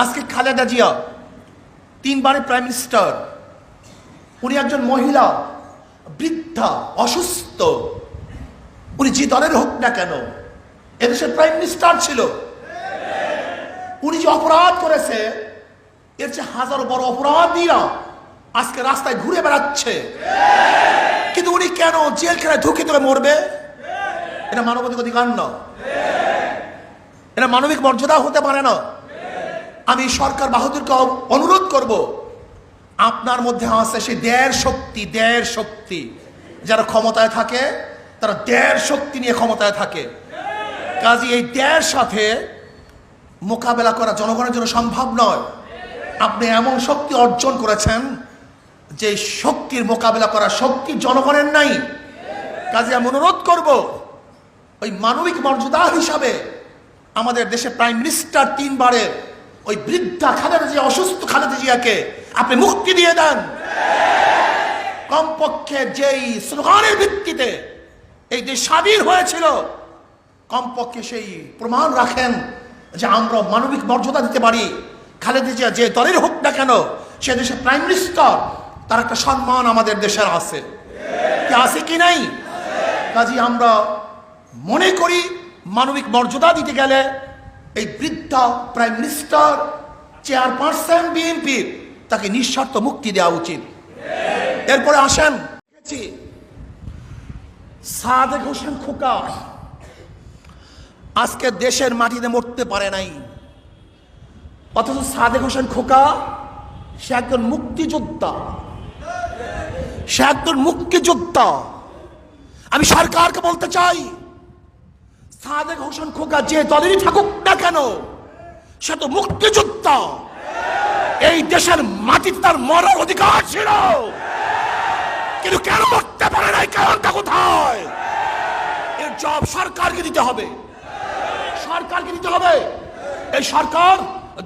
আজকে খালেদা জিয়া তিনবারের prime minister, উনি একজন মহিলা, বৃদ্ধা, অসুস্থ। উনি যে দলের হোক না কেন এদেশের প্রাইম মিনিস্টার ছিল। উনি যে অপরাধ করেছে এর চেয়ে হাজারো বড় অপরাধীরা আজকে রাস্তায় ঘুরে বেড়াচ্ছে, কিন্তু উনি কেন জেলখানায় ঢুকে ধরে মরবে? এটা মানবাধিক অধিকার না, এটা মানবিক মর্যাদা হতে পারে না। আমি সরকার বাহাদুরকে অনুরোধ করব, আপনার মধ্যে আছে সেই দেড় শক্তি। যারা ক্ষমতায় থাকে তারা দেড় শক্তি নিয়ে ক্ষমতায় থাকে। কাজী এই দেড় সাথে মোকাবেলা করা জনগণের জন্য সম্ভব নয়। আপনি এমন শক্তি অর্জন করেছেন যে শক্তির মোকাবেলা করার শক্তি জনগণের নাই। কাজে আমি অনুরোধ করব, ওই মানবিক মর্যাদা হিসাবে আমাদের দেশের প্রাইম মিনিস্টার তিনবারের ওই বৃদ্ধা খালেদা জিয়া, অসুস্থ খালেদা জিয়াকে আপনি মুক্তি দিয়ে দেন। কমপক্ষে যেই স্লোগানের ভিত্তিতে এই দেশ স্বাধীন হয়েছিল, কমপক্ষে সেই প্রমাণ রাখেন যে আমরা মানবিক মর্যাদা দিতে পারি। খালেদা জিয়া যে দলের হোক না কেন, সে দেশের প্রাইম মিনিস্টার, তার একটা সম্মান আমাদের দেশের আছে কি আছে কি নাই? কাজে আমরা মনে করি মানবিক মর্যাদা দিতে গেলে এই বৃদ্ধা প্রাইম মিনিস্টার, চেয়ারপারসন বিএনপি, তাকে নিঃশর্ত মুক্তি দেওয়া উচিত। এরপরে আসেন, সাদেক হোসেন খোকা আজকে দেশের মাটিতে মরতে পারে নাই, অথচ সাদেক হোসেন খোকা সে একজন মুক্তিযোদ্ধা, সে একজন মুক্তিযোদ্ধা। আমি সরকারকে বলতে চাই, সাদেক হোসেন খোকা যে দলেরই থাকুক না কেন, সে তো মুক্তিযোদ্ধা। এই দেশের মাটিতে তার মরার অধিকার ছিল, কিন্তু কেন মরতে পারে নাই? কারণটা কোথায়? এর জবাব সরকারকে দিতে হবে, সরকারকে দিতে হবে। এই সরকার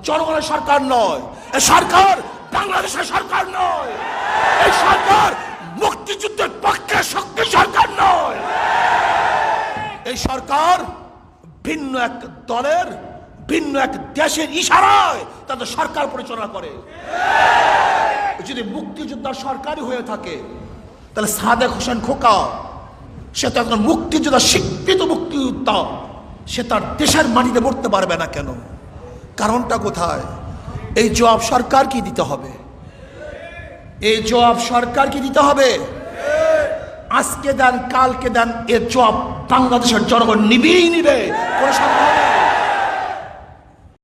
জনগণের সরকার নয়, এই সরকার বাংলাদেশের সরকার নয়, এই সরকার মুক্তিযুদ্ধের পক্ষে শক্তি সরকার নয়। এই সরকার ভিন্ন এক দলের, ভিন্ন এক দেশের ইশারায় তাদের সরকার পরিচালনা করে। যদি মুক্তিযোদ্ধার সরকারই হয়ে থাকে, তাহলে সাদেক হোসেন খোকা সে তো একজন মুক্তিযোদ্ধা, স্বীকৃত মুক্তিযোদ্ধা, সে তার দেশের মাটিতে মরতে পারবে না কেন? কারণটা কোথায়? এই জবাব সরকার কি দিতে হবে, এই জবাব সরকার কি দিতে হবে। আজকে দেন, কালকে দেন, এর জবাব বাংলাদেশের জনগণ নিবেই নিবে। কোনো সন্দেহ নেই।